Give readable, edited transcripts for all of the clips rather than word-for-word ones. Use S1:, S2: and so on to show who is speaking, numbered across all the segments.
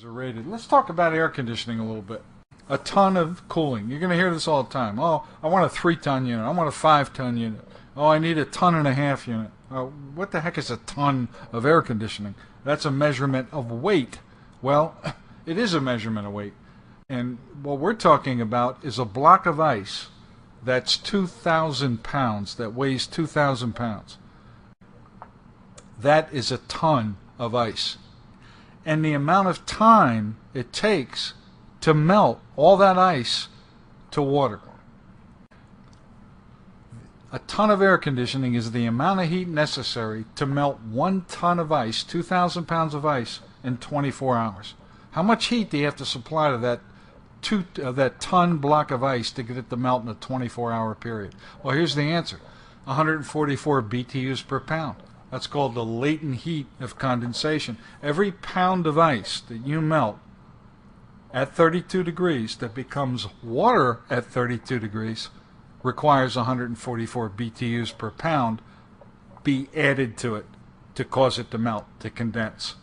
S1: are rated. Let's talk about air conditioning a little bit. A ton of cooling. You're going to hear this all the time. Oh, I want a 3-ton unit. I want a 5-ton unit. Oh, I need a 1.5-ton unit. Oh, what the heck is a ton of air conditioning? That's a measurement of weight. Well, it is a measurement of weight. And what we're talking about is a block of ice that's 2,000 pounds, that weighs 2,000 pounds. That is a ton of ice. And the amount of time it takes to melt all that ice to water. A ton of air conditioning is the amount of heat necessary to melt 1 ton of ice, 2,000 pounds of ice, in 24 hours. How much heat do you have to supply to that ton block of ice to get it to melt in a 24-hour period? Well, here's the answer. 144 BTUs per pound. That's called the latent heat of condensation. Every pound of ice that you melt at 32 degrees that becomes water at 32 degrees requires 144 BTUs per pound be added to it to cause it to melt, to condense.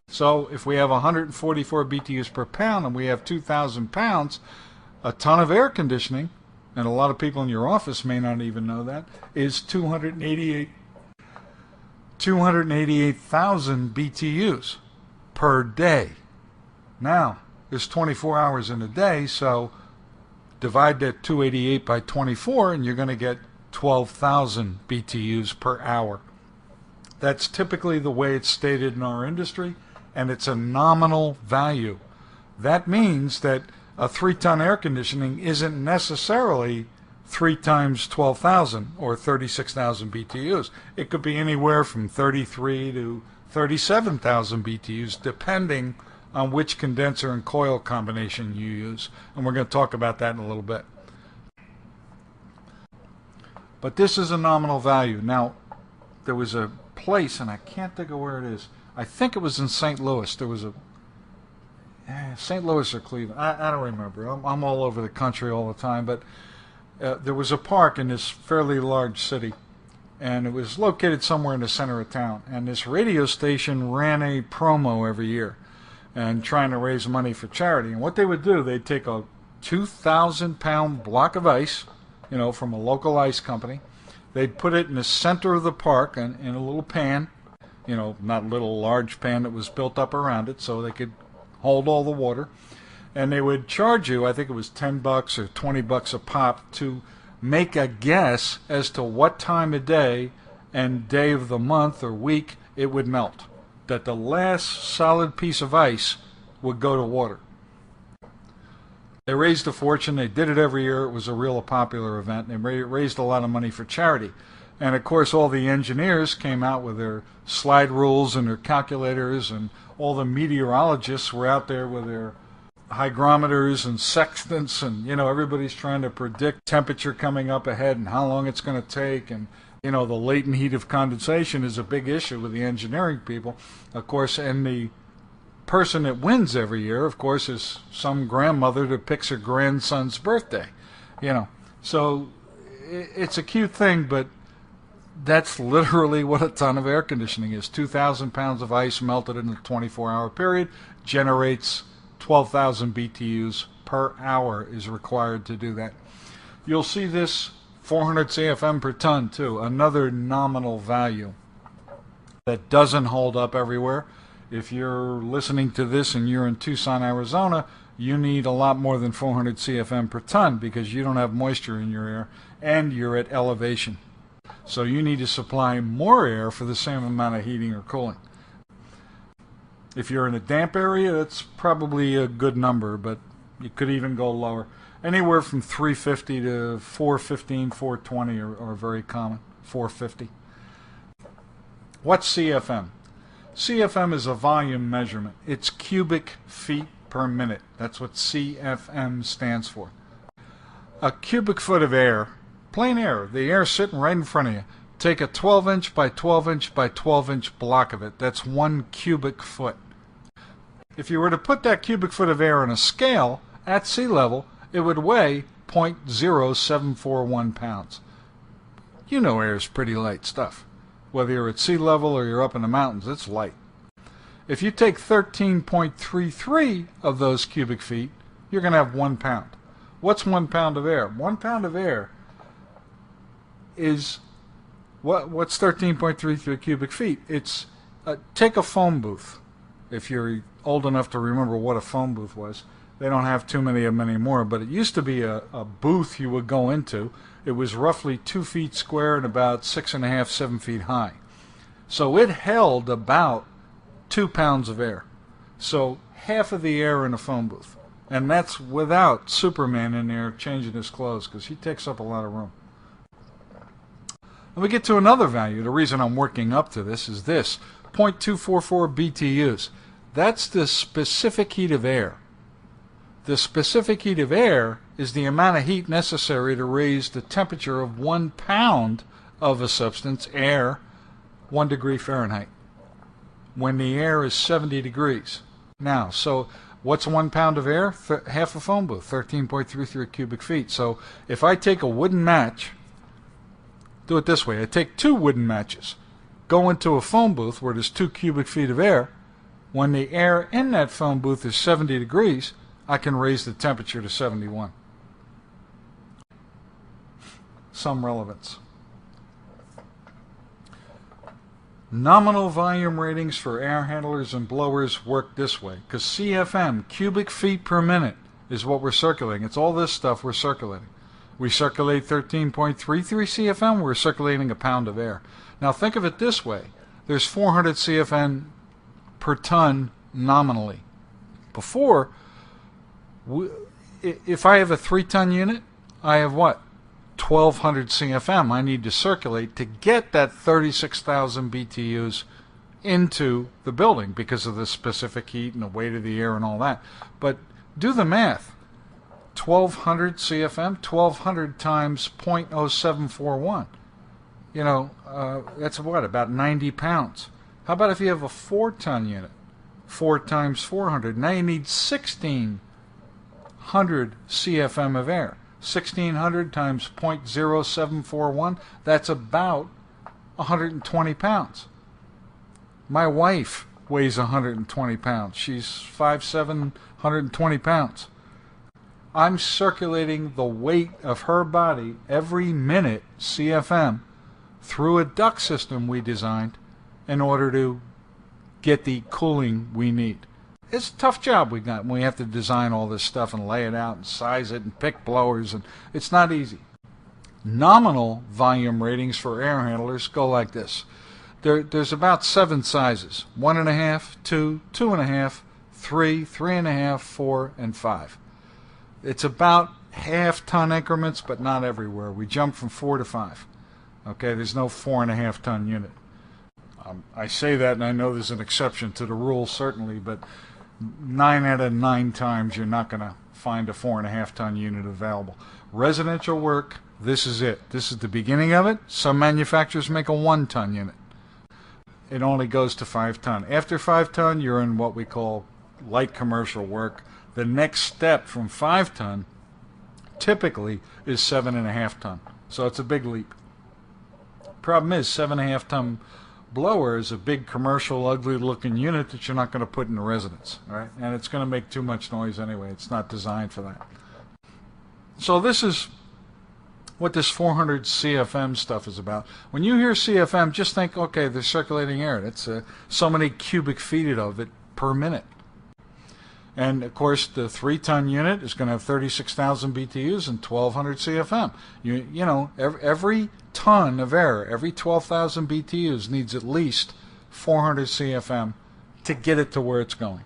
S1: So if we have 144 BTUs per pound and we have 2,000 pounds, a ton of air conditioning, and a lot of people in your office may not even know that, is 288,000 BTUs per day. Now, there's 24 hours in a day, so divide that 288 by 24 and you're going to get 12,000 BTUs per hour. That's typically the way it's stated in our industry, and it's a nominal value. That means that a 3-ton air conditioning isn't necessarily 3 times 12,000 or 36,000 BTUs. It could be anywhere from 33 to 37,000 BTUs depending on which condenser and coil combination you use, and we're going to talk about that in a little bit. But this is a nominal value. Now, there was a place, and I can't think of where it is. I think it was in St. Louis. There was a St. Louis or Cleveland. I don't remember. I'm all over the country all the time, but there was a park in this fairly large city, and it was located somewhere in the center of town. And this radio station ran a promo every year, and trying to raise money for charity. And what they would do, they'd take a 2,000-pound block of ice, from a local ice company. They'd put it in the center of the park in a little pan, not a little large pan that was built up around it so they could hold all the water. And they would charge you, I think it was $10 or $20 a pop, to make a guess as to what time of day and day of the month or week it would melt. That the last solid piece of ice would go to water. They raised a fortune. They did it every year. It was a real popular event. They raised a lot of money for charity. And of course all the engineers came out with their slide rules and their calculators, and all the meteorologists were out there with their hygrometers and sextants, and everybody's trying to predict temperature coming up ahead and how long it's going to take. And the latent heat of condensation is a big issue with the engineering people, of course, and the person that wins every year, of course, is some grandmother that picks her grandson's birthday. So it's a cute thing, but that's literally what a ton of air conditioning is. 2,000 pounds of ice melted in a 24-hour period generates 12,000 BTUs per hour is required to do that. You'll see this 400 CFM per ton too, another nominal value that doesn't hold up everywhere. If you're listening to this and you're in Tucson, Arizona, you need a lot more than 400 CFM per ton because you don't have moisture in your air and you're at elevation. So you need to supply more air for the same amount of heating or cooling. If you're in a damp area, that's probably a good number, but you could even go lower. Anywhere from 350 to 415, 420 are very common. 450. What's CFM? CFM is a volume measurement. It's cubic feet per minute. That's what CFM stands for. A cubic foot of air, plain air, the air sitting right in front of you. Take a 12-inch by 12-inch by 12-inch block of it. That's 1 cubic foot. If you were to put that cubic foot of air on a scale at sea level, it would weigh 0.0741 pounds. Air is pretty light stuff. Whether you're at sea level or you're up in the mountains, it's light. If you take 13.33 of those cubic feet, you're going to have 1 pound. What's 1 pound of air? 1 pound of air is, what's 13.33 cubic feet? It's, take a phone booth. If you're old enough to remember what a phone booth was. They don't have too many of them anymore, but it used to be a booth you would go into. It was roughly 2 feet square and about 6.5, 7 feet high. So it held about 2 pounds of air. So half of the air in a phone booth. And that's without Superman in there changing his clothes, because he takes up a lot of room. Let me get to another value. The reason I'm working up to this is this. 0.244 BTUs. That's the specific heat of air. The specific heat of air is the amount of heat necessary to raise the temperature of 1 pound of a substance, air, 1 degree Fahrenheit, when the air is 70 degrees. Now, so what's 1 pound of air? Half a phone booth, 13.33 cubic feet. So if I take a wooden match, do it this way. I take 2 wooden matches, go into a phone booth where there's 2 cubic feet of air. When the air in that phone booth is 70 degrees, I can raise the temperature to 71. Some relevance. Nominal volume ratings for air handlers and blowers work this way, because CFM, cubic feet per minute, is what we're circulating. It's all this stuff we're circulating. We circulate 13.33 CFM, we're circulating a pound of air. Now think of it this way. There's 400 CFM per ton nominally. Before, if I have a 3-ton unit, I have what? 1,200 CFM I need to circulate to get that 36,000 BTUs into the building because of the specific heat and the weight of the air and all that. But do the math. 1,200 CFM, 1,200 times 0.0741. You know, that's what, about 90 pounds. How about if you have a 4-ton unit? 4 times 400. Now you need 1,600 CFM of air. 1,600 times 0.0741, that's about 120 pounds. My wife weighs 120 pounds. She's 5'7", 120 pounds. I'm circulating the weight of her body every minute, CFM, through a duct system we designed in order to get the cooling we need. It's a tough job we got when we have to design all this stuff and lay it out and size it and pick blowers, and it's not easy. Nominal volume ratings for air handlers go like this. There's about 7 sizes: 1.5, 2, 2.5, 3, 3.5, 4, and 5. It's about half-ton increments, but not everywhere. We jump from 4 to 5. Okay, there's no 4.5-ton unit. I say that, and I know there's an exception to the rule, certainly, but 9 out of 9 times you're not going to find a 4.5-ton unit available. Residential work, this is it. This is the beginning of it. Some manufacturers make a 1-ton unit. It only goes to 5-ton. After 5-ton, you're in what we call light commercial work. The next step from 5-ton typically is 7.5-ton. So it's a big leap. Problem is, 7.5-ton blower is a big commercial, ugly-looking unit that you're not going to put in a residence, right? And it's going to make too much noise anyway. It's not designed for that. So this is what this 400 CFM stuff is about. When you hear CFM, just think, okay, there's circulating air. That's so many cubic feet of it per minute. And of course, the 3-ton unit is going to have 36,000 BTUs and 1,200 CFM. You know, every ton of air, every 12,000 BTUs needs at least 400 CFM to get it to where it's going.